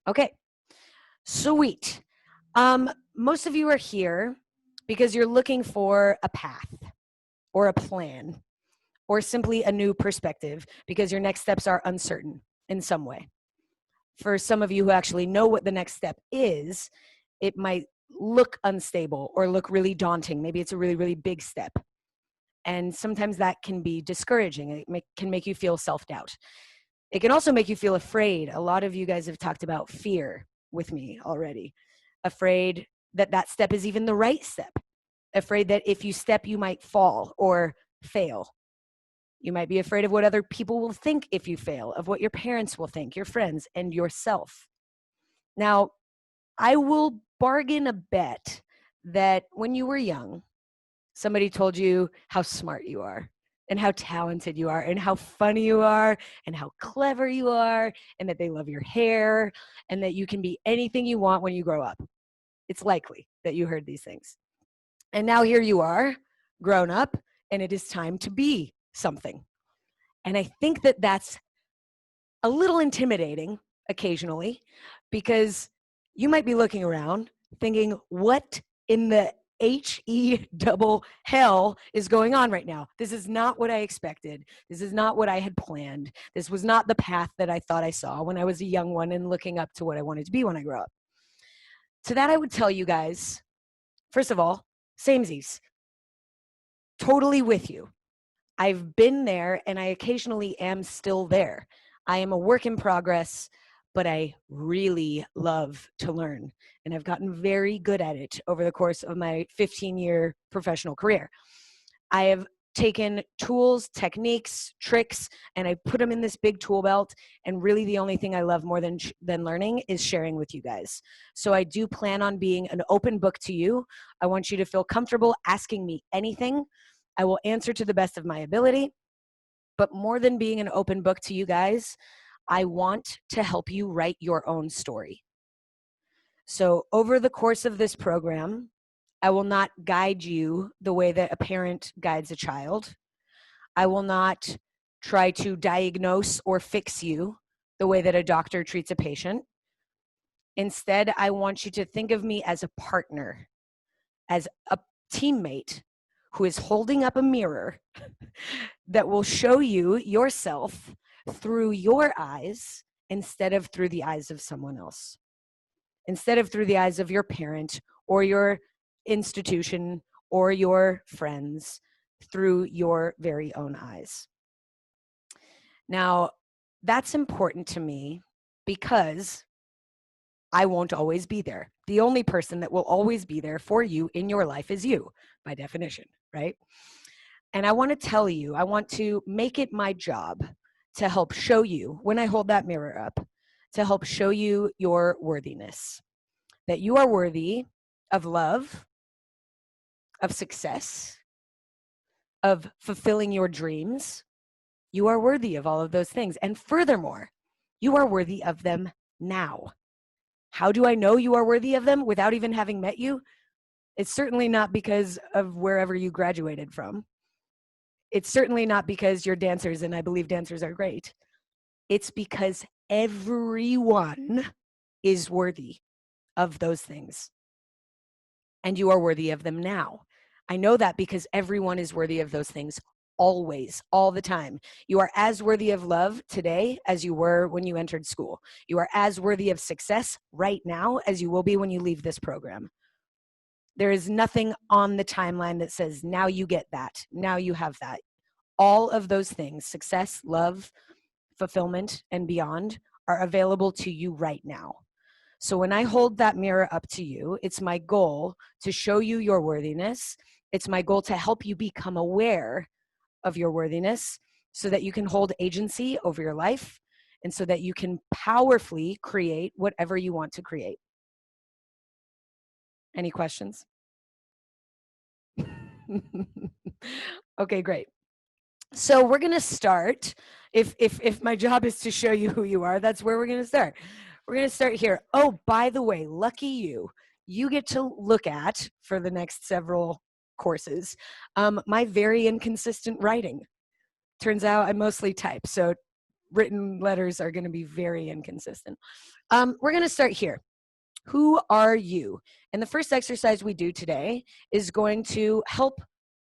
Okay, sweet. Most of you are here because you're looking for a path or a plan or simply a new perspective because your next steps are uncertain in some way. For some of you who actually know what the next step is, it might look unstable or look really daunting. Maybe it's a really, really big step. And sometimes that can be discouraging. It can make you feel self-doubt. It can also make you feel afraid. A lot of you guys have talked about fear with me already. Afraid that that step is even the right step. Afraid that if you step, you might fall or fail. You might be afraid of what other people will think if you fail, of what your parents will think, your friends, and yourself. Now, I will bargain a bet that when you were young, somebody told you how smart you are and how talented you are and how funny you are and how clever you are and that they love your hair and that you can be anything you want when you grow up. It's likely that you heard these things. And now here you are, grown up, and it is time to be something. And I think that that's a little intimidating occasionally because you might be looking around thinking, what in the double hell is going on right now? This is not what I expected. This is not what I had planned. This was not the path that I thought I saw when I was a young one and looking up to what I wanted to be when I grew up. To that, I would tell you guys, first of all, samesies. Totally with you. I've been there and I occasionally am still there. I am a work in progress, but I really love to learn. And I've gotten very good at it over the course of my 15-year professional career. I have taken tools, techniques, tricks, and I put them in this big tool belt. And really the only thing I love more than learning is sharing with you guys. So I do plan on being an open book to you. I want you to feel comfortable asking me anything. I will answer to the best of my ability. But more than being an open book to you guys, I want to help you write your own story. So over the course of this program, I will not guide you the way that a parent guides a child. I will not try to diagnose or fix you the way that a doctor treats a patient. Instead, I want you to think of me as a partner, as a teammate who is holding up a mirror that will show you yourself through your eyes instead of through the eyes of someone else, instead of through the eyes of your parent or your institution or your friends, through your very own eyes. Now, that's important to me because I won't always be there. The only person that will always be there for you in your life is you, by definition, right? And I want to tell you, I want to make it my job to help show you, when I hold that mirror up, to help show you your worthiness, that you are worthy of love, of success, of fulfilling your dreams. You are worthy of all of those things. And furthermore, you are worthy of them now. How do I know you are worthy of them without even having met you? It's certainly not because of wherever you graduated from. It's certainly not because you're dancers, and I believe dancers are great. It's because everyone is worthy of those things. And you are worthy of them now. I know that because everyone is worthy of those things always, all the time. You are as worthy of love today as you were when you entered school. You are as worthy of success right now as you will be when you leave this program. There is nothing on the timeline that says, now you get that, now you have that. All of those things, success, love, fulfillment, and beyond, are available to you right now. So when I hold that mirror up to you, it's my goal to show you your worthiness. It's my goal to help you become aware of your worthiness so that you can hold agency over your life and so that you can powerfully create whatever you want to create. Any questions? Okay, great. So we're going to start. If my job is to show you who you are, that's where we're going to start. We're going to start here. Oh, by the way, lucky you get to look at, for the next several courses, my very inconsistent writing. Turns out I mostly type. So written letters are going to be very inconsistent. We're going to start here. Who are you? And the first exercise we do today is going to help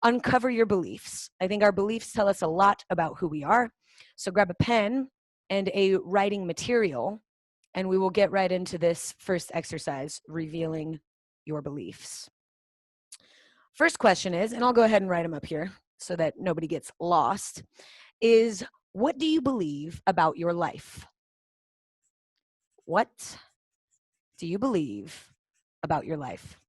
uncover your beliefs. I think our beliefs tell us a lot about who we are. So grab a pen and a writing material, and we will get right into this first exercise, revealing your beliefs. First question is, and I'll go ahead and write them up here so that nobody gets lost, is what do you believe about your life? What do you believe about your life?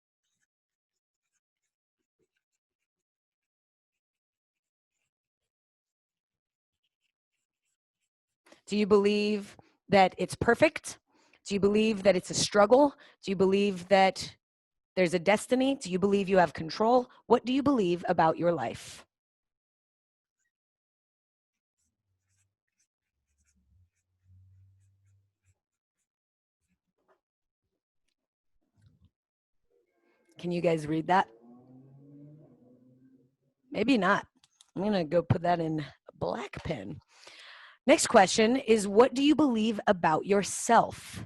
Do you believe that it's perfect? Do you believe that it's a struggle? Do you believe that there's a destiny? Do you believe you have control? What do you believe about your life? Can you guys read that? Maybe not. I'm going to go put that in a black pen. Next question is, what do you believe about yourself?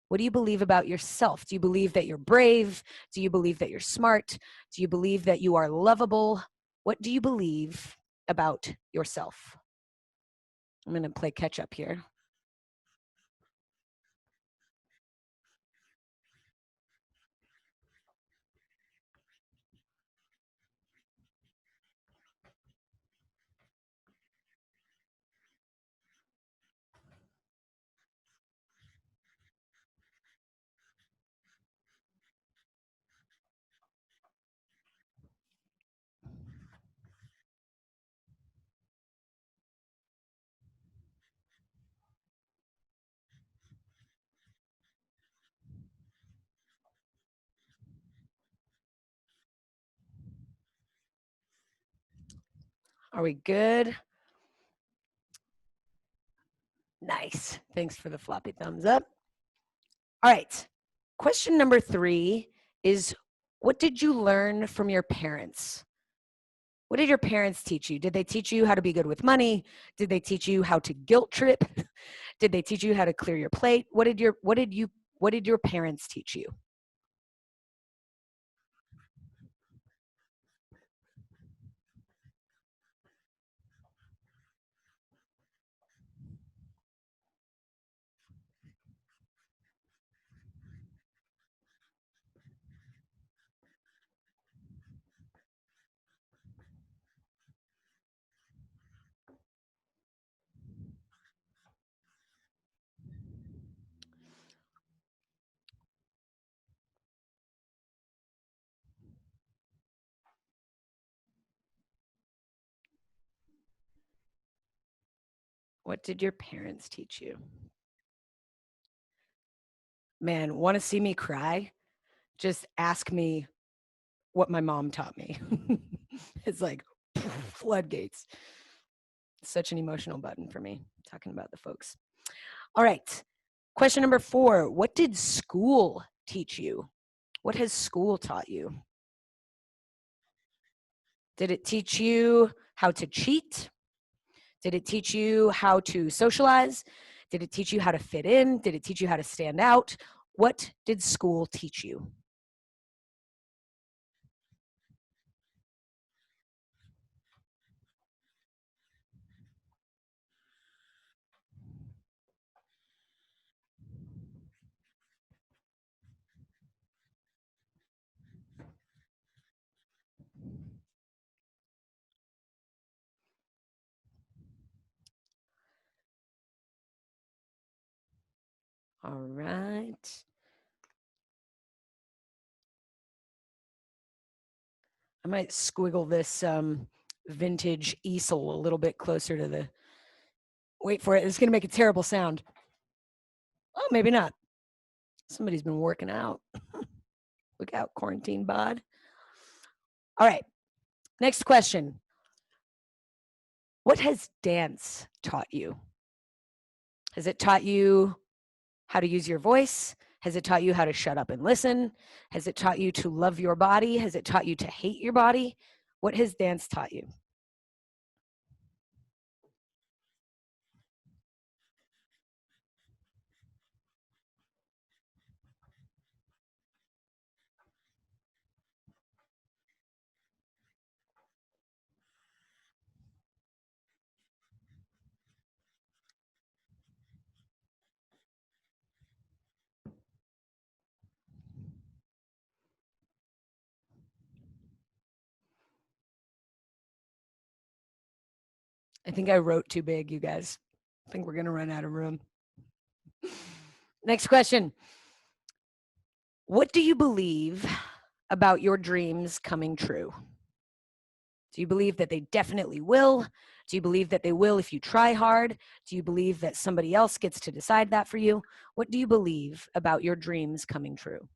What do you believe about yourself? Do you believe that you're brave? Do you believe that you're smart? Do you believe that you are lovable? What do you believe about yourself? I'm going to play catch up here. Are we good? Nice. Thanks for the floppy thumbs up. All right. Question number 3 is, what did you learn from your parents? What did your parents teach you? Did they teach you how to be good with money? Did they teach you how to guilt trip? Did they teach you how to clear your plate? What did your parents teach you? What did your parents teach you? Man, want to see me cry? Just ask me what my mom taught me. It's like floodgates. Such an emotional button for me, talking about the folks. All right. Question number 4. What did school teach you? What has school taught you? Did it teach you how to cheat? Did it teach you how to socialize? Did it teach you how to fit in? Did it teach you how to stand out? What did school teach you? All right. I might squiggle this vintage easel a little bit closer to the, wait for it, it's gonna make a terrible sound. Oh, maybe not. Somebody's been working out. Look out, quarantine bod. All right, next question. What has dance taught you? Has it taught you how to use your voice? Has it taught you how to shut up and listen? Has it taught you to love your body? Has it taught you to hate your body? What has dance taught you? I think I wrote too big, you guys. I think we're going to run out of room. Next question. What do you believe about your dreams coming true? Do you believe that they definitely will? Do you believe that they will if you try hard? Do you believe that somebody else gets to decide that for you? What do you believe about your dreams coming true?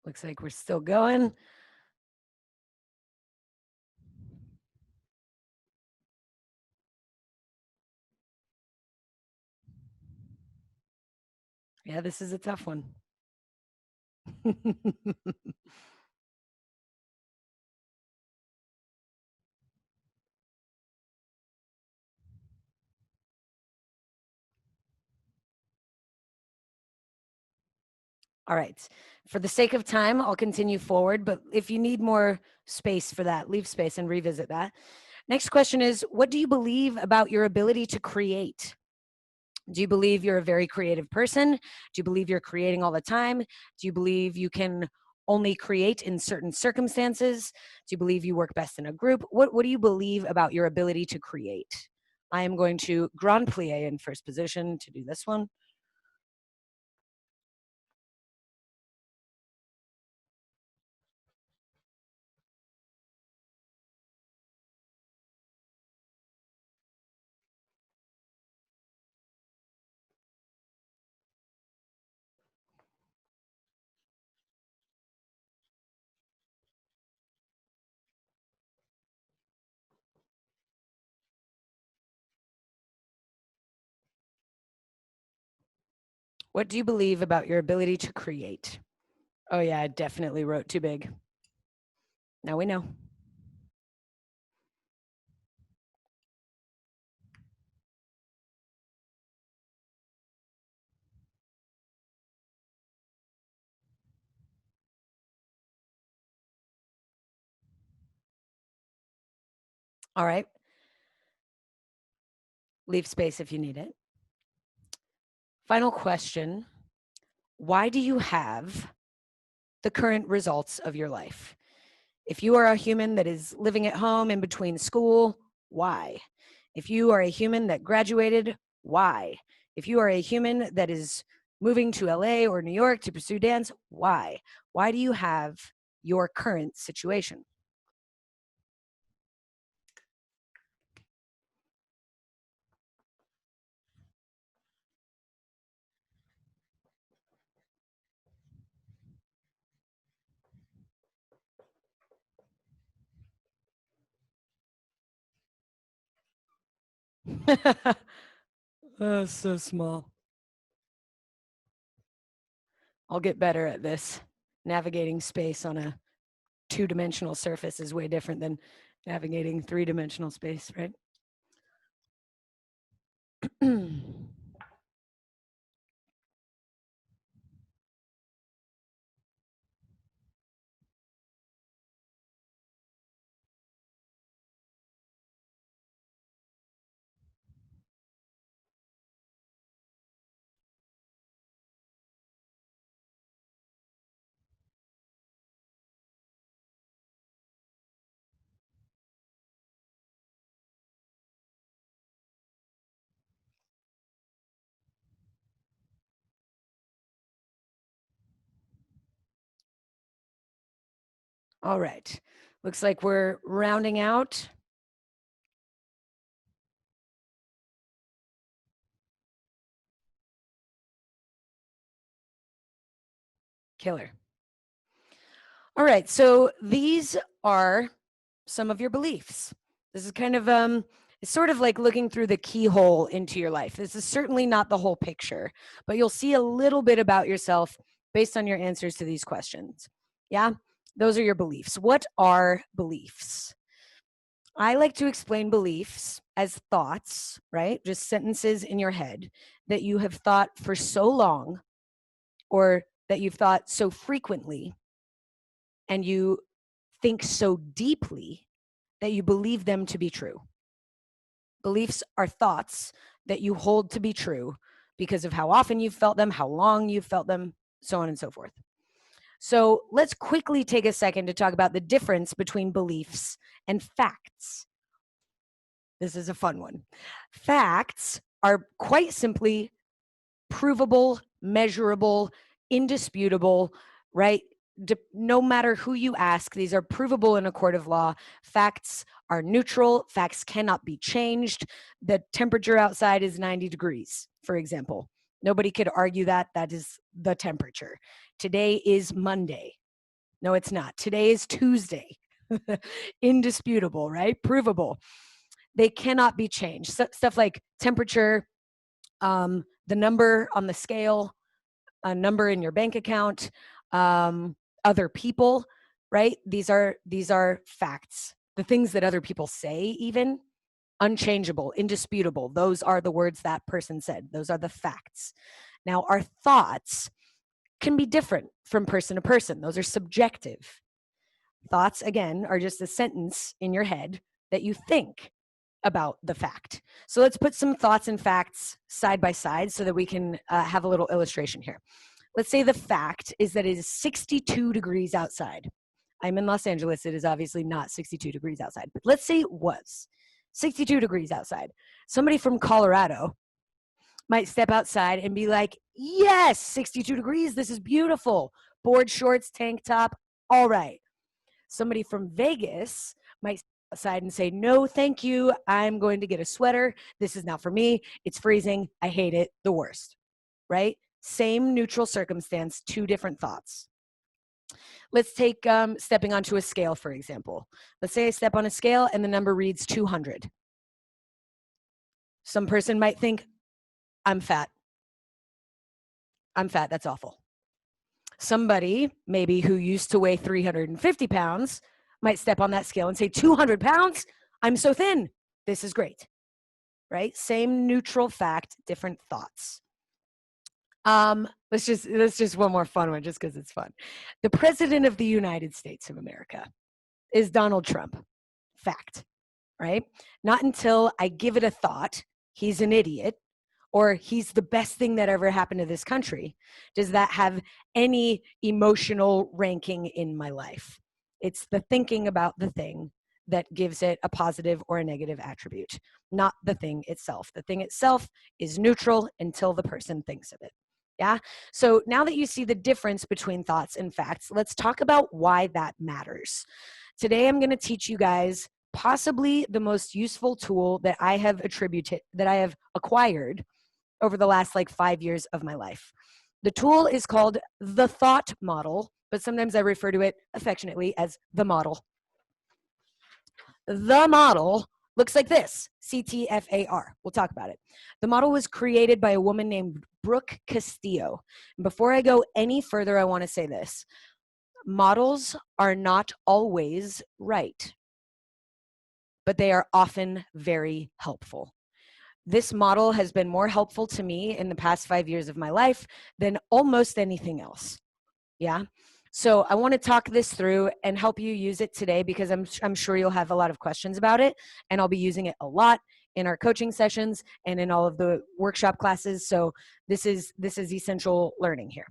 Looks like we're still going. Yeah, this is a tough one. All right. For the sake of time, I'll continue forward, but if you need more space for that, leave space and revisit that. Next question is, what do you believe about your ability to create? Do you believe you're a very creative person? Do you believe you're creating all the time? Do you believe you can only create in certain circumstances? Do you believe you work best in a group? What do you believe about your ability to create? I am going to Grand Plie in first position to do this one. What do you believe about your ability to create? Oh yeah, I definitely wrote too big. Now we know. All right. Leave space if you need it. Final question. Why do you have the current results of your life? If you are a human that is living at home in between school, why? If you are a human that graduated, why? If you are a human that is moving to LA or New York to pursue dance, why? Why do you have your current situation? Oh, so small. I'll get better at this. Navigating space on a two-dimensional surface is way different than navigating three-dimensional space, right? All right. Looks like we're rounding out. Killer. All right. So these are some of your beliefs. This is kind of it's sort of like looking through the keyhole into your life. This is certainly not the whole picture, but you'll see a little bit about yourself based on your answers to these questions. Yeah, those are your beliefs. What are beliefs? I like to explain beliefs as thoughts, right? Just sentences in your head that you have thought for so long, or that you've thought so frequently, and you think so deeply that you believe them to be true. Beliefs are thoughts that you hold to be true because of how often you've felt them, how long you've felt them, so on and so forth. So let's quickly take a second to talk about the difference between beliefs and facts. This is a fun one. Facts are quite simply provable, measurable, indisputable, right? No matter who you ask, these are provable in a court of law. Facts are neutral. Facts cannot be changed. The temperature outside is 90 degrees, for example. Nobody could argue that. That is the temperature. Today is Monday. No, it's not. Today is Tuesday. Indisputable, right? Provable. They cannot be changed. Stuff like temperature, the number on the scale, a number in your bank account, other people, right? These are facts. The things that other people say, even unchangeable, indisputable. Those are the words that person said. Those are the facts. Now, our thoughts can be different from person to person. Those are subjective. Thoughts, again, are just a sentence in your head that you think about the fact. So let's put some thoughts and facts side by side so that we can have a little illustration here. Let's say the fact is that it is 62 degrees outside. I'm in Los Angeles. It is obviously not 62 degrees outside, but let's say it was 62 degrees outside. Somebody from Colorado might step outside and be like, yes, 62 degrees. This is beautiful. Board shorts, tank top. All right. Somebody from Vegas might step outside and say, no, thank you. I'm going to get a sweater. This is not for me. It's freezing. I hate it. The worst, right? Same neutral circumstance, two different thoughts. Let's take stepping onto a scale, for example. Let's say I step on a scale and the number reads 200. Some person might think, I'm fat. I'm fat. That's awful. Somebody maybe who used to weigh 350 pounds might step on that scale and say, 200 pounds? I'm so thin. This is great, right? Same neutral fact, different thoughts. Let's just one more fun one just because it's fun. The President of the United States of America is Donald Trump. Fact, right? Not until I give it a thought, he's an idiot, or he's the best thing that ever happened to this country, does that have any emotional ranking in my life. It's the thinking about the thing that gives it a positive or a negative attribute, not the thing itself. The thing itself is neutral until the person thinks of it. Yeah. So now that you see the difference between thoughts and facts, let's talk about why that matters. Today, I'm going to teach you guys possibly the most useful tool that I have acquired over the last 5 years of my life. The tool is called the thought model, but sometimes I refer to it affectionately as the model. The model looks like this, CTFAR. We'll talk about it. The model was created by a woman named Brooke Castillo. And before I go any further, I want to say this. Models are not always right, but they are often very helpful. This model has been more helpful to me in the past 5 years of my life than almost anything else. Yeah. So I want to talk this through and help you use it today because I'm sure you'll have a lot of questions about it, and I'll be using it a lot in our coaching sessions and in all of the workshop classes. So this is essential learning here.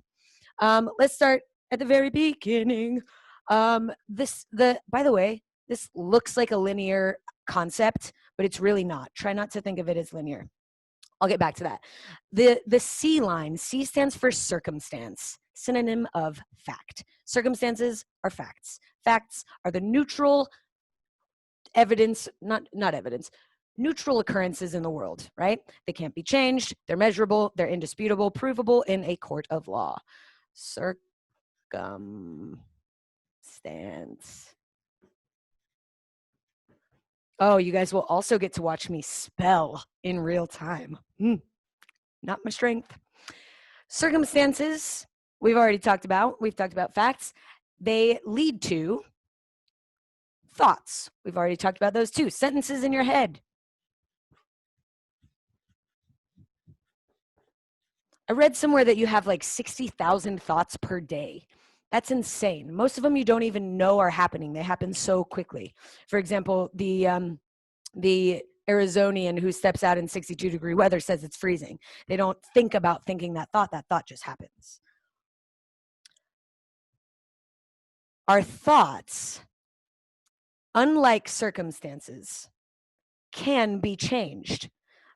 Let's start at the very beginning. By the way, this looks like a linear concept, but it's really not. Try not to think of it as linear. I'll get back to that. The C line, C stands for circumstance, synonym of fact. Circumstances are facts. Facts are the neutral evidence, not evidence, neutral occurrences in the world, right? They can't be changed. They're measurable. They're indisputable, provable in a court of law. Circumstance. Oh, you guys will also get to watch me spell in real time. Not my strength. Circumstances, we've already talked about. We've talked about facts. They lead to thoughts. We've already talked about those too. Sentences in your head. I read somewhere that you have like 60,000 thoughts per day. That's insane. Most of them you don't even know are happening. They happen so quickly. For example, the Arizonian who steps out in 62-degree weather says it's freezing. They don't think about thinking that thought just happens. Our thoughts, unlike circumstances, can be changed.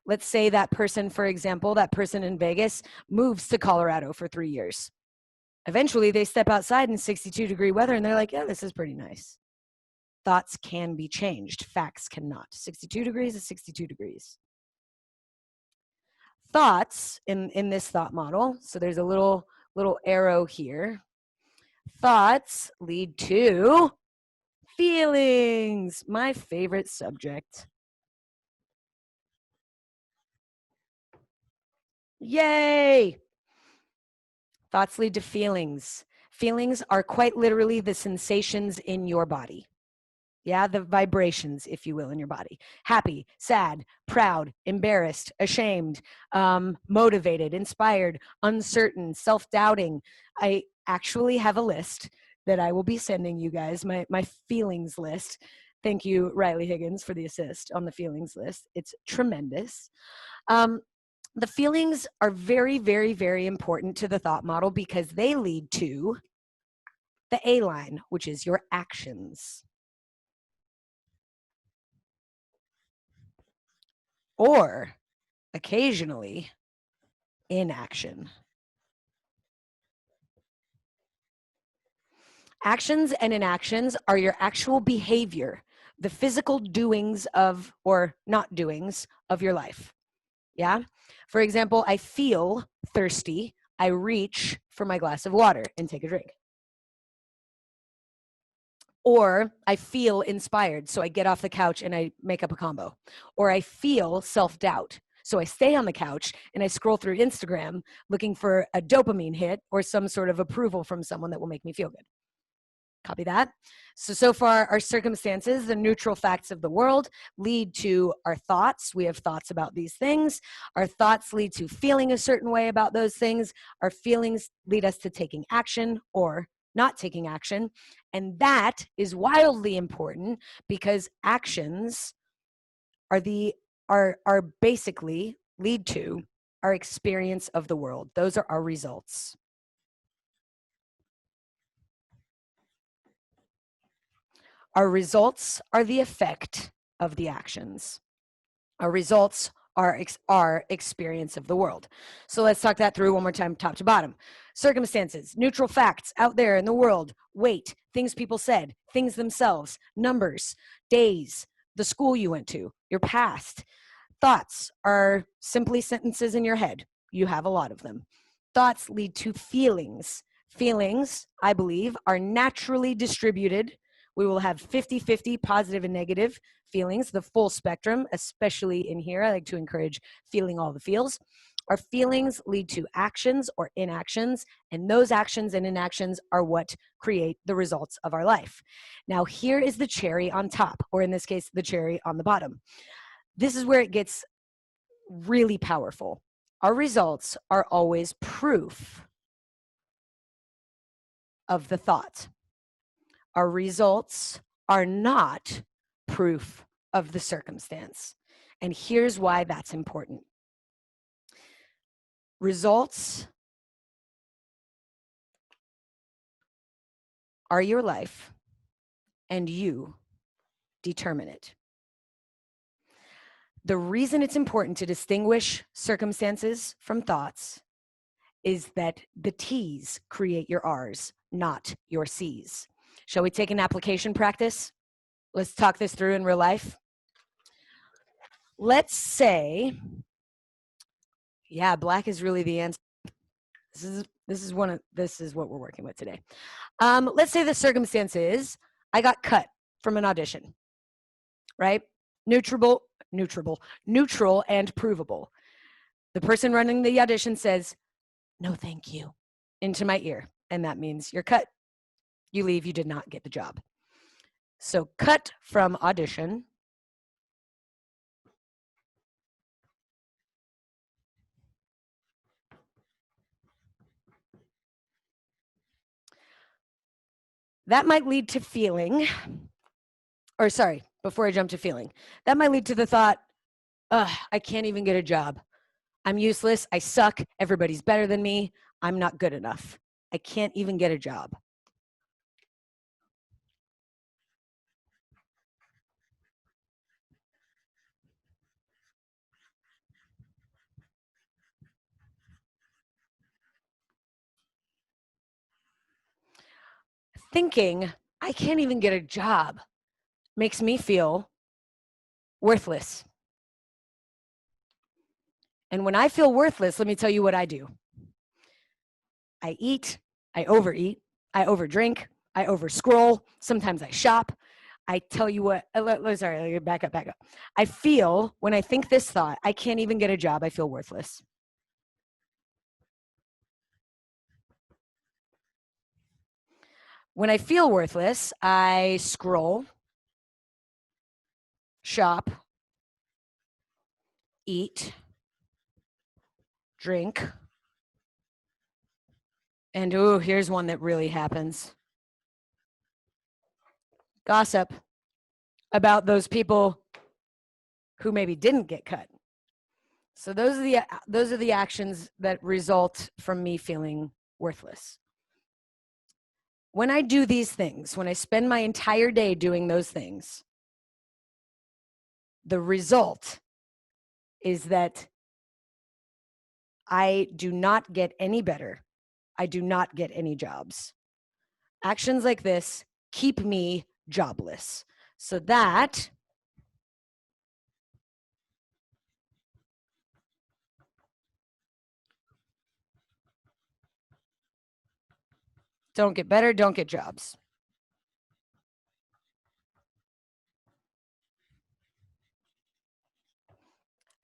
Let's say that person, for example, that person in Vegas moves to Colorado for 3 years. Eventually, they step outside in 62-degree weather and they're like, yeah, this is pretty nice. Thoughts can be changed. Facts cannot. 62 degrees is 62 degrees. Thoughts in this thought model, so there's a little arrow here. Thoughts lead to feelings, my favorite subject. Yay! Thoughts lead to feelings. Feelings are quite literally the sensations in your body. Yeah, the vibrations, if you will, in your body. Happy, sad, proud, embarrassed, ashamed, motivated, inspired, uncertain, self-doubting. I actually have a list that I will be sending you guys, my feelings list. Thank you, Riley Higgins, for the assist on the feelings list. It's tremendous. The feelings are very, very, very important to the thought model because they lead to the A line, which is your actions. Or occasionally inaction. Actions and inactions are your actual behavior, the physical doings of, or not doings of your life. Yeah? For example, I feel thirsty. I reach for my glass of water and take a drink. Or I feel inspired, so I get off the couch and I make up a combo. Or I feel self-doubt, so I stay on the couch and I scroll through Instagram looking for a dopamine hit or some sort of approval from someone that will make me feel good. Copy that? So far, our circumstances, the neutral facts of the world, lead to our thoughts. We have thoughts about these things. Our thoughts lead to feeling a certain way about those things. Our feelings lead us to taking action or not taking action. And that is wildly important because actions are basically lead to our experience of the world. Those are our results. Our results are the effect of the actions. Our results are our experience of the world. So let's talk that through one more time, top to bottom. Circumstances, neutral facts out there in the world, weight, things people said, things themselves, numbers, days, the school you went to, your past. Thoughts are simply sentences in your head. You have a lot of them. Thoughts lead to feelings. Feelings, I believe, are naturally distributed. We will have 50-50 positive and negative feelings, the full spectrum, especially in here. I like to encourage feeling all the feels. Our feelings lead to actions or inactions, and those actions and inactions are what create the results of our life. Now, here is the cherry on top, or in this case, the cherry on the bottom. This is where it gets really powerful. Our results are always proof of the thought. Our results are not proof of the circumstance. And here's why that's important. Results are your life, and you determine it. The reason it's important to distinguish circumstances from thoughts is that the T's create your R's, not your C's. Shall we take an application practice? Let's talk this through in real life. Let's say, yeah, black is really the answer. This is what we're working with today. Let's say the circumstance is I got cut from an audition, right? neutral, neutral and provable. The person running the audition says, "No, thank you," into my ear. And that means you're cut. You leave, you did not get the job. So cut from audition. That might lead to feeling, or sorry, before I jump to feeling, that might lead to the thought, ugh, I can't even get a job. I'm useless. I suck. Everybody's better than me. I'm not good enough. I can't even get a job. Thinking I can't even get a job makes me feel worthless. And when I feel worthless, let me tell you what I do. I eat, I overeat, I overdrink, I overscroll. Sometimes I shop. I tell you what, sorry, back up. I feel, when I think this thought, I can't even get a job, I feel worthless. When I feel worthless, I scroll, shop, eat, drink, and ooh, here's one that really happens. Gossip about those people who maybe didn't get cut. So those are the actions that result from me feeling worthless. When I do these things, when I spend my entire day doing those things, the result is that I do not get any better. I do not get any jobs. Actions like this keep me jobless. So that don't get better, don't get jobs.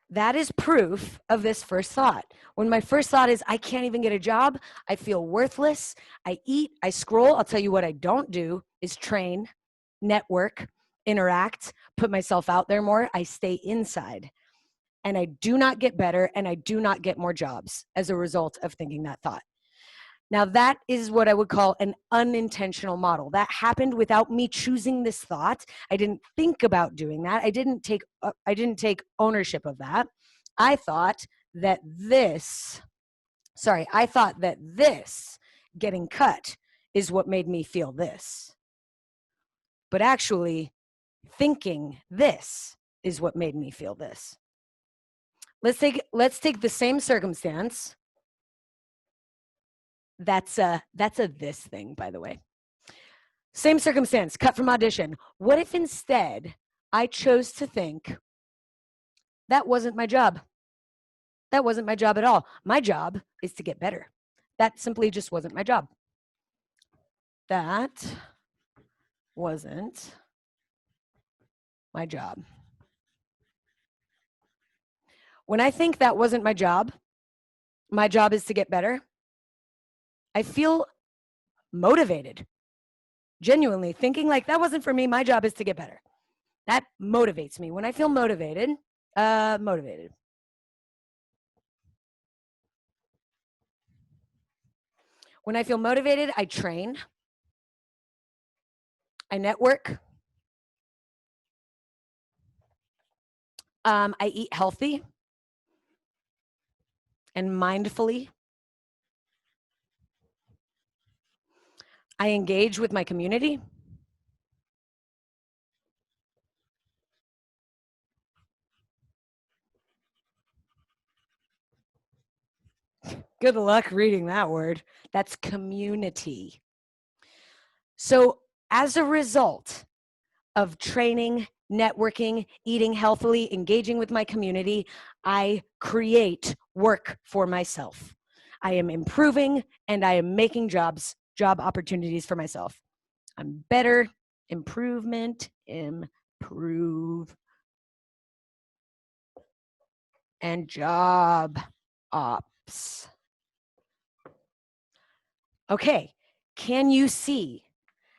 That is proof of this first thought. When my first thought is, I can't even get a job, I feel worthless, I eat, I scroll. I'll tell you what I don't do is train, network, interact, put myself out there more. I stay inside. And I do not get better and I do not get more jobs as a result of thinking that thought. Now, that is what I would call an unintentional model. That happened without me choosing this thought. I didn't think about doing that. I didn't take ownership of that. I thought that this getting cut is what made me feel this. But actually, thinking this is what made me feel this. Let's take the same circumstance. That's a this thing, by the way. Same circumstance, cut from audition. What if instead I chose to think, that wasn't my job? That wasn't my job at all. My job is to get better. That simply just wasn't my job. That wasn't my job. When I think that wasn't my job is to get better, I feel motivated. Genuinely thinking like, that wasn't for me, my job is to get better. That motivates me. When I feel motivated. When I feel motivated, I train, I network, I eat healthy and mindfully. I engage with my community. Good luck reading that word. That's community. So as a result of training, networking, eating healthily, engaging with my community, I create work for myself. I am improving and I am making job opportunities for myself. I'm better, improvement, improve. and job ops. Okay, can you see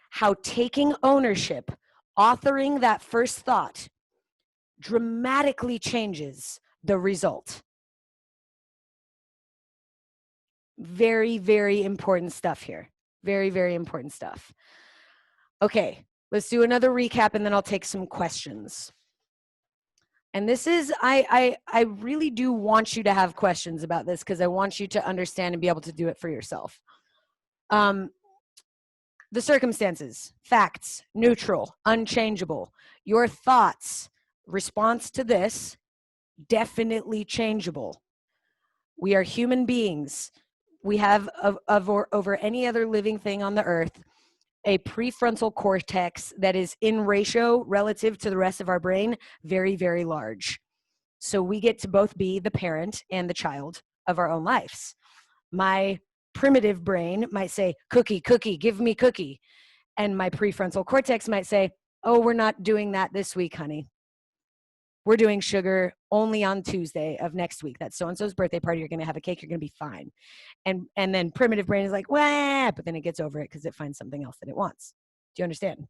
how taking ownership, authoring that first thought, dramatically changes the result? Very, very important stuff here. Very, very important stuff. Okay, let's do another recap and then I'll take some questions. And this is, I really do want you to have questions about this because I want you to understand and be able to do it for yourself. The circumstances, facts, neutral, unchangeable. Your thoughts, response to this, definitely changeable. We are human beings. We have, over any other living thing on the earth, a prefrontal cortex that is in ratio relative to the rest of our brain, very, very large. So we get to both be the parent and the child of our own lives. My primitive brain might say, cookie, cookie, give me cookie. And my prefrontal cortex might say, oh, we're not doing that this week, honey. We're doing sugar only on Tuesday of next week. That's so-and-so's birthday party. You're going to have a cake. You're going to be fine. And then primitive brain is like, wah, but then it gets over it because it finds something else that it wants. Do you understand?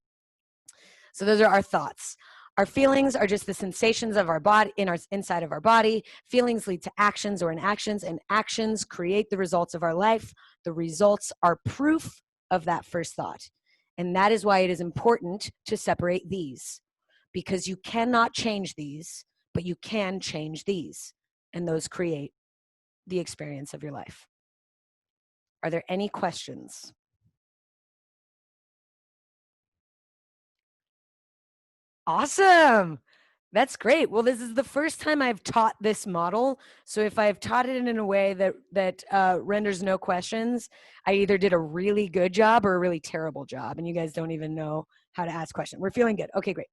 So those are our thoughts. Our feelings are just the sensations of our body, inside of our body. Feelings lead to actions or inactions, and actions create the results of our life. The results are proof of that first thought. And that is why it is important to separate these, because you cannot change these, but you can change these. And those create the experience of your life. Are there any questions? Awesome. That's great. Well, this is the first time I've taught this model. So if I've taught it in a way that renders no questions, I either did a really good job or a really terrible job, and you guys don't even know how to ask questions. We're feeling good. Okay, great.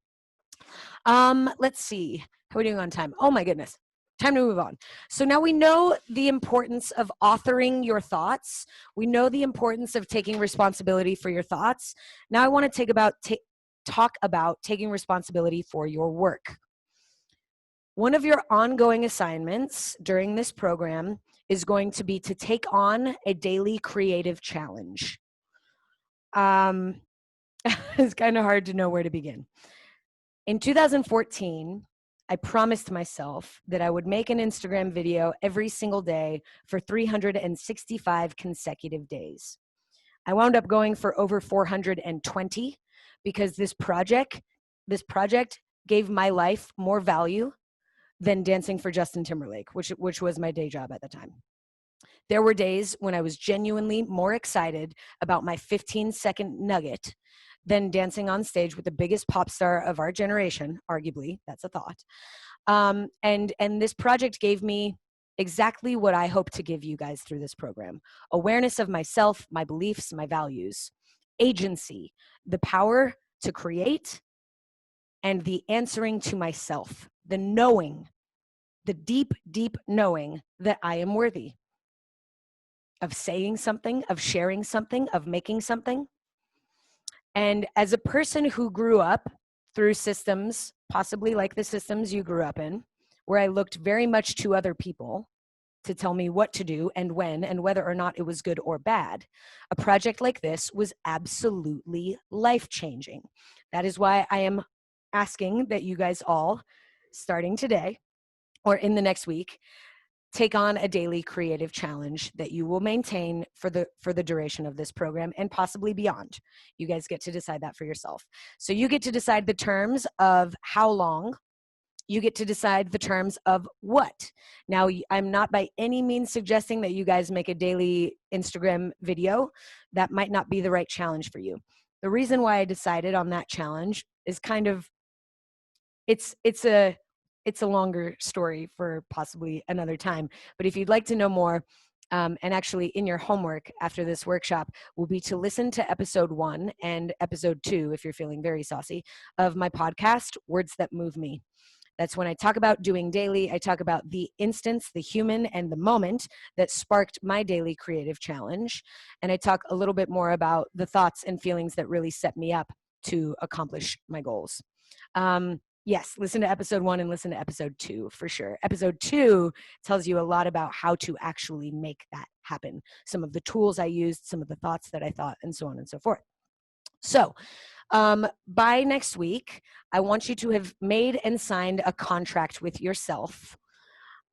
Let's see. How are we doing on time? Oh my goodness. Time to move on. So now we know the importance of authoring your thoughts. We know the importance of taking responsibility for your thoughts. Now I want to talk about taking responsibility for your work. One of your ongoing assignments during this program is going to be to take on a daily creative challenge. It's kind of hard to know where to begin. In 2014, I promised myself that I would make an Instagram video every single day for 365 consecutive days. I wound up going for over 420 because this project gave my life more value than dancing for Justin Timberlake, which was my day job at the time. There were days when I was genuinely more excited about my 15-second nugget than dancing on stage with the biggest pop star of our generation, arguably, that's a thought. And this project gave me exactly what I hope to give you guys through this program: awareness of myself, my beliefs, my values, agency, the power to create, and the answering to myself, the knowing, the deep, deep knowing that I am worthy of saying something, of sharing something, of making something. And as a person who grew up through systems, possibly like the systems you grew up in, where I looked very much to other people to tell me what to do and when and whether or not it was good or bad, a project like this was absolutely life-changing. That is why I am asking that you guys all, starting today or in the next week, take on a daily creative challenge that you will maintain for the duration of this program and possibly beyond. You guys get to decide that for yourself. So you get to decide the terms of how long. You get to decide the terms of what. Now, I'm not by any means suggesting that you guys make a daily Instagram video. That might not be the right challenge for you. The reason why I decided on that challenge is kind of, it's a longer story for possibly another time. But if you'd like to know more, and actually in your homework after this workshop will be to listen to episode 1 and episode 2, if you're feeling very saucy, of my podcast, Words That Move Me. That's when I talk about doing daily. I talk about the instance, the human, and the moment that sparked my daily creative challenge. And I talk a little bit more about the thoughts and feelings that really set me up to accomplish my goals. Yes, listen to episode 1 and listen to episode 2 for sure. Episode 2 tells you a lot about how to actually make that happen. Some of the tools I used, some of the thoughts that I thought, and so on and so forth. So, by next week, I want you to have made and signed a contract with yourself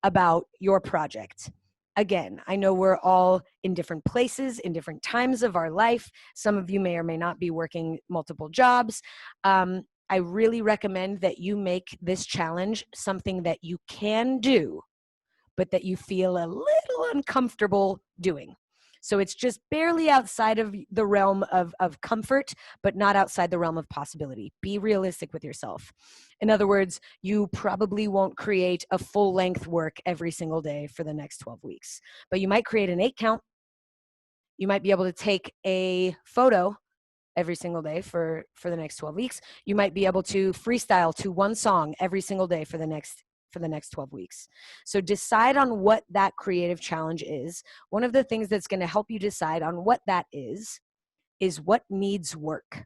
about your project. Again, I know we're all in different places, in different times of our life. Some of you may or may not be working multiple jobs. I really recommend that you make this challenge something that you can do, but that you feel a little uncomfortable doing. So it's just barely outside of the realm of comfort, but not outside the realm of possibility. Be realistic with yourself. In other words, you probably won't create a full-length work every single day for the next 12 weeks, but you might create an 8 count. You might be able to take a photo every single day for the next 12 weeks. You might be able to freestyle to one song every single day for the next 12 weeks. So decide on what that creative challenge is. One of the things that's going to help you decide on what that is what needs work.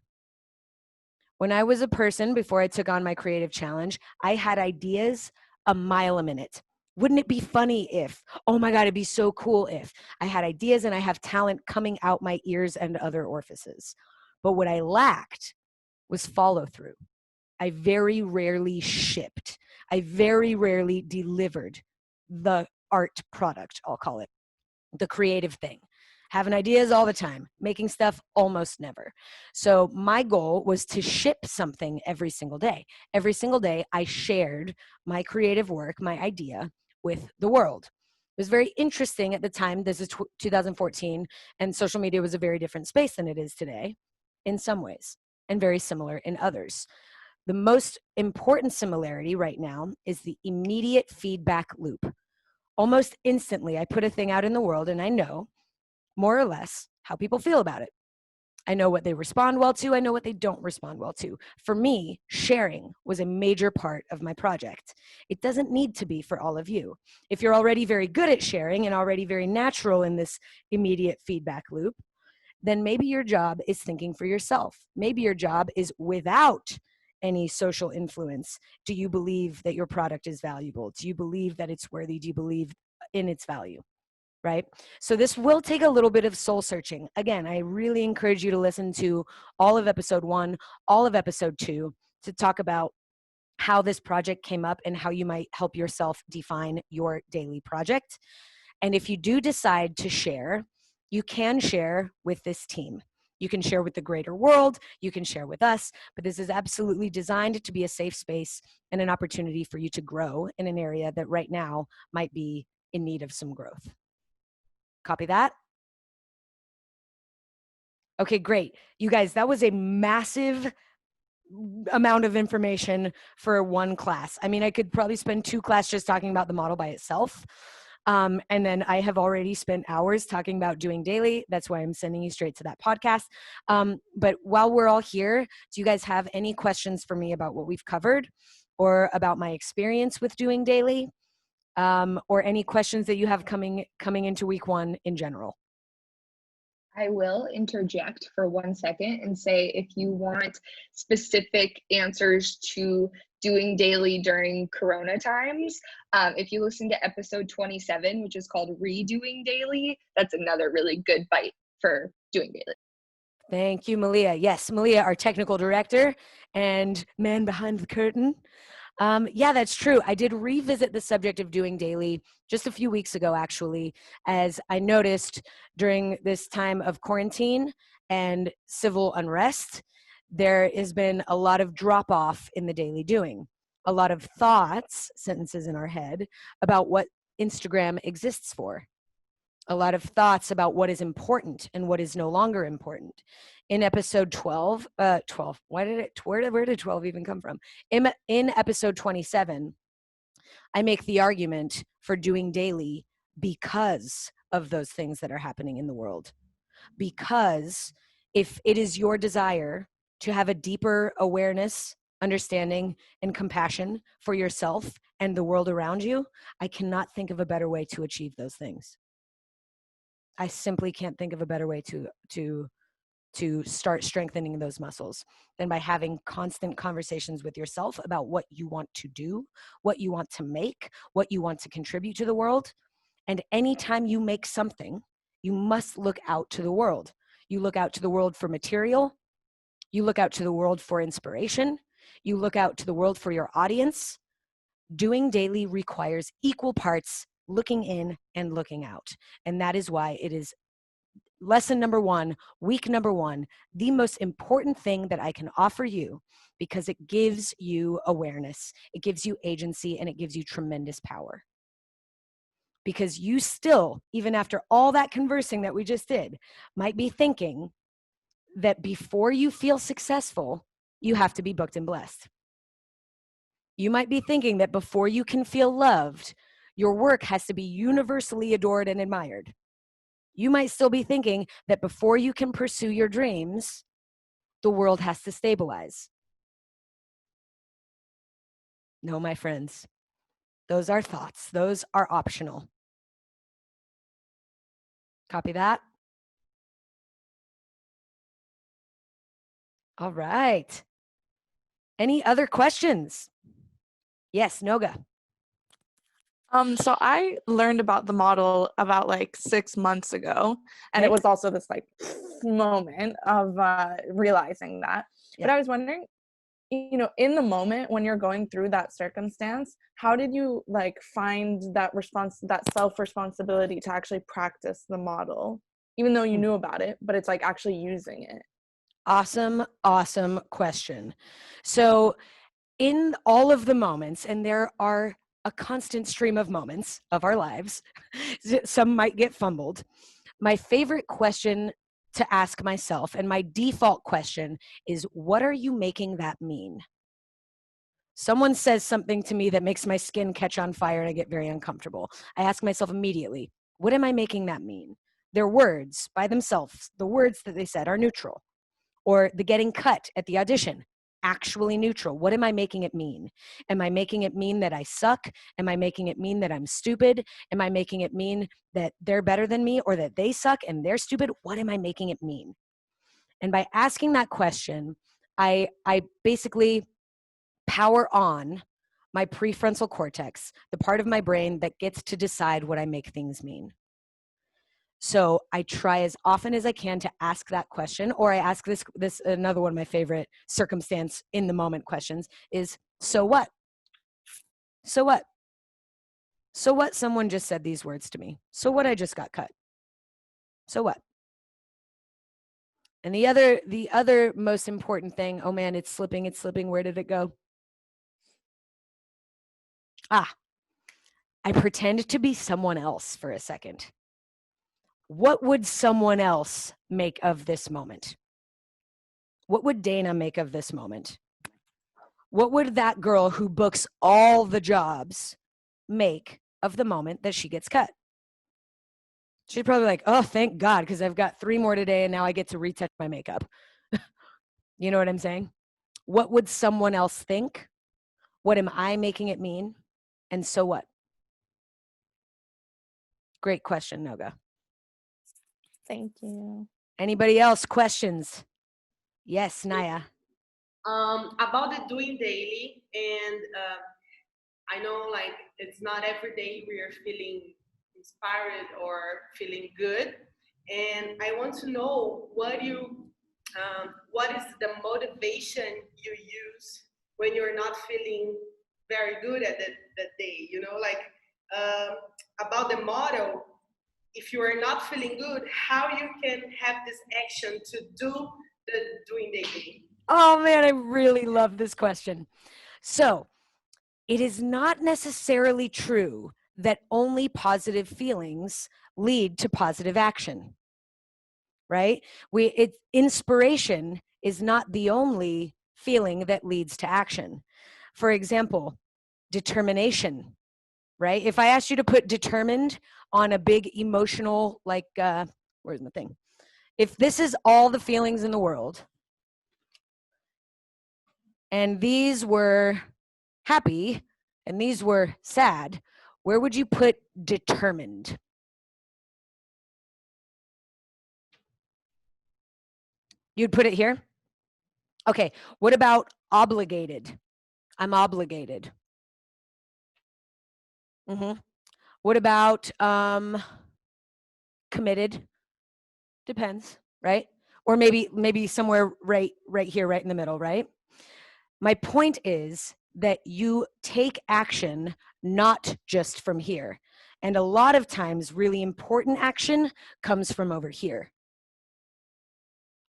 When I was a person, before I took on my creative challenge, I had ideas a mile a minute. Wouldn't it be funny if, oh my God, it'd be so cool if I had ideas and I have talent coming out my ears and other orifices. But what I lacked was follow through. I very rarely shipped. I very rarely delivered the art product, I'll call it, the creative thing. Having ideas all the time, making stuff almost never. So my goal was to ship something every single day. Every single day, I shared my creative work, my idea, with the world. It was very interesting at the time. This is 2014, and social media was a very different space than it is today in some ways, and very similar in others. The most important similarity right now is the immediate feedback loop. Almost instantly, I put a thing out in the world and I know more or less how people feel about it. I know what they respond well to. I know what they don't respond well to. For me, sharing was a major part of my project. It doesn't need to be for all of you. If you're already very good at sharing and already very natural in this immediate feedback loop, then maybe your job is thinking for yourself. Maybe your job is without any social influence. Do you believe that your product is valuable? Do you believe that it's worthy? Do you believe in its value? Right? So this will take a little bit of soul searching. Again, I really encourage you to listen to all of episode 1, all of episode 2 to talk about how this project came up and how you might help yourself define your daily project. And if you do decide to share, you can share with this team. You can share with the greater world, you can share with us, but this is absolutely designed to be a safe space and an opportunity for you to grow in an area that right now might be in need of some growth. Copy that? Okay, great. You guys, that was a massive amount of information for one class. I mean, I could probably spend 2 classes just talking about the model by itself. And then I have already spent hours talking about doing daily. That's why I'm sending you straight to that podcast. But while we're all here, do you guys have any questions for me about what we've covered or about my experience with doing daily? Or any questions that you have coming into week 1 in general? I will interject for 1 second and say if you want specific answers to doing daily during Corona times, if you listen to episode 27, which is called Redoing Daily, that's another really good bite for doing daily. Thank you, Malia. Yes, Malia, our technical director and man behind the curtain. Yeah, that's true. I did revisit the subject of doing daily just a few weeks ago, actually, as I noticed during this time of quarantine and civil unrest, there has been a lot of drop off in the daily doing, a lot of thoughts, sentences in our head about what Instagram exists for, a lot of thoughts about what is important and what is no longer important. In episode 12, where did 12 even come from? In episode 27, I make the argument for doing daily because of those things that are happening in the world. Because if it is your desire to have a deeper awareness, understanding, and compassion for yourself and the world around you, I cannot think of a better way to achieve those things. I simply can't think of a better way to to start strengthening those muscles than by having constant conversations with yourself about what you want to do, what you want to make, what you want to contribute to the world. And anytime you make something, you must look out to the world. You look out to the world for material. You look out to the world for inspiration. You look out to the world for your audience. Doing daily requires equal parts looking in and looking out. And that is why it is lesson number one, week number one, the most important thing that I can offer you, because it gives you awareness, it gives you agency, and it gives you tremendous power. Because you still, even after all that conversing that we just did, might be thinking that before you feel successful, you have to be booked and blessed. You might be thinking that before you can feel loved, your work has to be universally adored and admired. You might still be thinking that before you can pursue your dreams, the world has to stabilize. No, my friends, those are thoughts. Those are optional. Copy that? All right. Any other questions? Yes, Noga. So I learned about the model about like 6 months ago, and Okay. it was also this like moment of realizing that. Yeah. But I was wondering, you know, in the moment when you're going through that circumstance, how did you like find that self-responsibility to actually practice the model, even though you knew about it, but it's like actually using it? Awesome, awesome question. So in all of the moments, and there are a constant stream of moments of our lives, some might get fumbled. My favorite question to ask myself, and my default question, is what are you making that mean? Someone says something to me that makes my skin catch on fire and I get very uncomfortable. I ask myself immediately, what am I making that mean? Their words by themselves, the words that they said are neutral. Or the getting cut at the audition, actually neutral. What am I making it mean? Am I making it mean that I suck? Am I making it mean that I'm stupid? Am I making it mean that they're better than me or that they suck and they're stupid? What am I making it mean? And by asking that question, I basically power on my prefrontal cortex, the part of my brain that gets to decide what I make things mean. So I try as often as I can to ask that question, or I ask this another one of my favorite circumstance in the moment questions is, so what? So what? So what someone just said these words to me? So what I just got cut? So what? And the other most important thing, oh man, it's slipping. Where did it go? I pretend to be someone else for a second. What would someone else make of this moment? What would Dana make of this moment? What would that girl who books all the jobs make of the moment that she gets cut? She'd probably be like, oh, thank God, because I've got 3 more today and now I get to retouch my makeup. You know what I'm saying? What would someone else think? What am I making it mean? And so what? Great question, Noga. Thank you. Anybody else? Questions? Yes, Naya. About the doing daily, and I know like it's not every day we are feeling inspired or feeling good, and I want to know what is the motivation you use when you're not feeling very good at that day, you know, like about the model. If you are not feeling good, how you can have this action to do the doing daily? Oh man, I really love this question. So it is not necessarily true that only positive feelings lead to positive action, right? Inspiration is not the only feeling that leads to action. For example, determination, right? If I asked you to put determined on a big emotional, like, where's my thing? If this is all the feelings in the world, and these were happy and these were sad, where would you put determined? You'd put it here? Okay. What about obligated? I'm obligated. What about committed? Depends, right? Or maybe somewhere right here, right in the middle, right? My point is that you take action not just from here. And a lot of times, really important action comes from over here.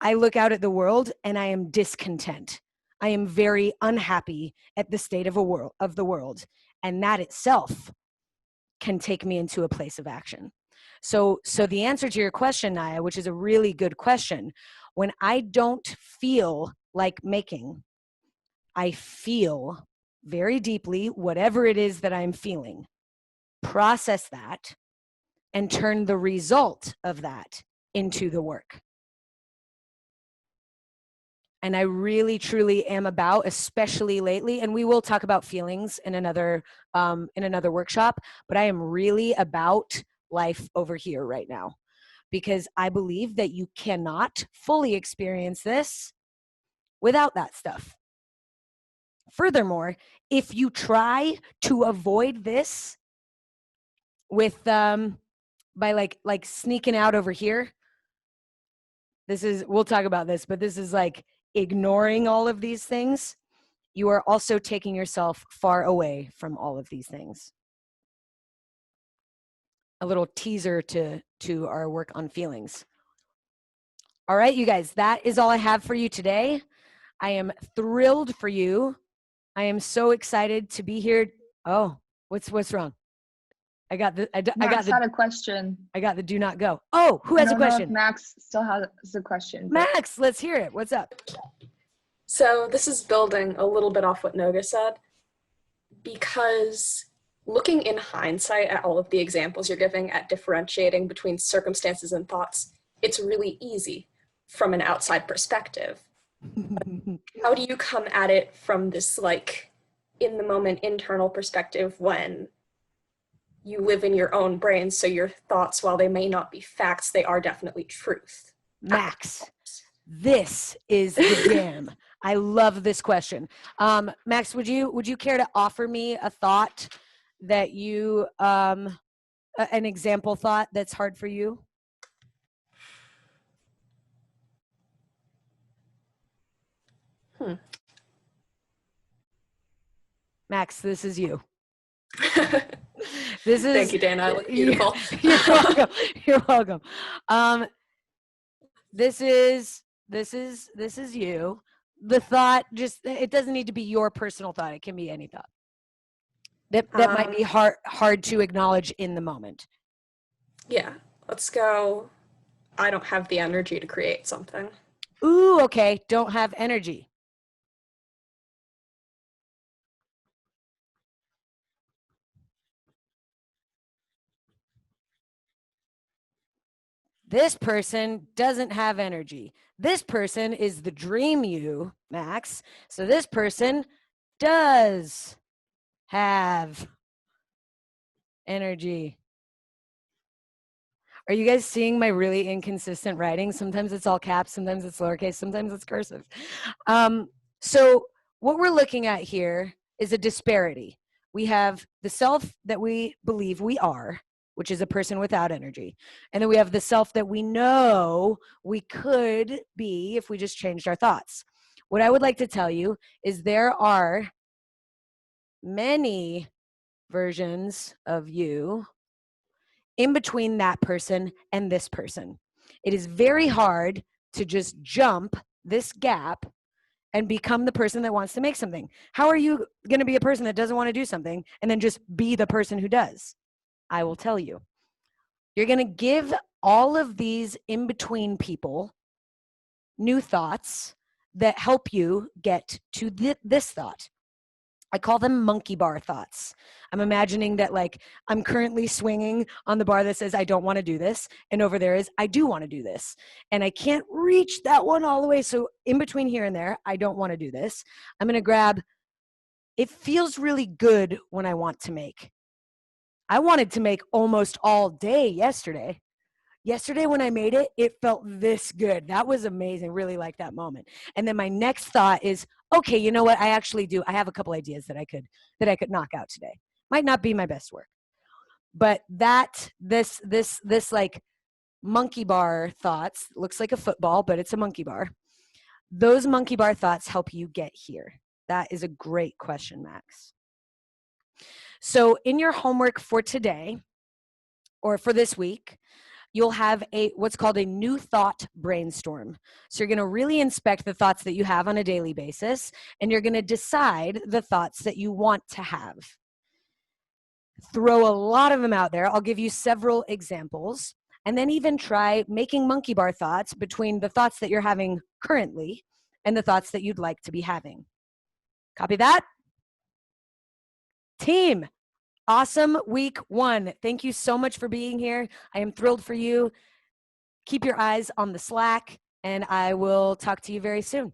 I look out at the world and I am discontent. I am very unhappy at the state of the world. And that itself can take me into a place of action. So the answer to your question, Naya, which is a really good question, when I don't feel like making, I feel very deeply whatever it is that I'm feeling, process that, and turn the result of that into the work. And I really, truly am about, especially lately, and we will talk about feelings in another workshop, but I am really about life over here right now, because I believe that you cannot fully experience this without that stuff. Furthermore, if you try to avoid this with by like sneaking out over here, we'll talk about this, but this is like ignoring all of these things, you are also taking yourself far away from all of these things. A little teaser to our work on feelings. All right, you guys, that is all I have for you today. I am thrilled for you. I am so excited to be here. Oh, what's wrong? I got the had a question. I got the do not go. Oh, who has a question? Know if Max still has a question. Max, let's hear it. What's up? So this is building a little bit off what Noga said, because looking in hindsight at all of the examples you're giving at differentiating between circumstances and thoughts, it's really easy from an outside perspective. How do you come at it from this like in the moment internal perspective when you live in your own brain, so your thoughts, while they may not be facts, they are definitely truth? Max, this is the jam. I love this question. Max, would you care to offer me a thought that you, an example thought that's hard for you? Max, this is you. Thank you, Dana. I look beautiful. You're welcome. You're welcome. This is you. The thought, just, it doesn't need to be your personal thought. It can be any thought that might be hard to acknowledge in the moment. Yeah, let's go. I don't have the energy to create something. Ooh, okay. Don't have energy. This person doesn't have energy. This person is the dream you, Max. So this person does have energy. Are you guys seeing my really inconsistent writing? Sometimes it's all caps, sometimes it's lowercase, sometimes it's cursive. So what we're looking at here is a disparity. We have the self that we believe we are, which is a person without energy. And then we have the self that we know we could be if we just changed our thoughts. What I would like to tell you is there are many versions of you in between that person and this person. It is very hard to just jump this gap and become the person that wants to make something. How are you going to be a person that doesn't want to do something and then just be the person who does? I will tell you. You're going to give all of these in-between people new thoughts that help you get to this thought. I call them monkey bar thoughts. I'm imagining that like I'm currently swinging on the bar that says I don't want to do this, and over there is I do want to do this. And I can't reach that one all the way, so in between here and there, I don't want to do this. I'm going to grab, it feels really good when I want to make. I wanted to make almost all day yesterday. yesterday when I made it, it felt this good. That was amazing. Really like that moment. And then my next thought is, okay, you know what? I actually do. I have a couple ideas that I could knock out today. Might not be my best work, but this like monkey bar thoughts, looks like a football, but it's a monkey bar. Those monkey bar thoughts help you get here. That is a great question, Max. So in your homework for today, or for this week, you'll have what's called a new thought brainstorm. So you're going to really inspect the thoughts that you have on a daily basis, and you're going to decide the thoughts that you want to have. Throw a lot of them out there. I'll give you several examples, and then even try making monkey bar thoughts between the thoughts that you're having currently and the thoughts that you'd like to be having. Copy that? Team, awesome week 1. Thank you so much for being here. I am thrilled for you. Keep your eyes on the Slack, and I will talk to you very soon.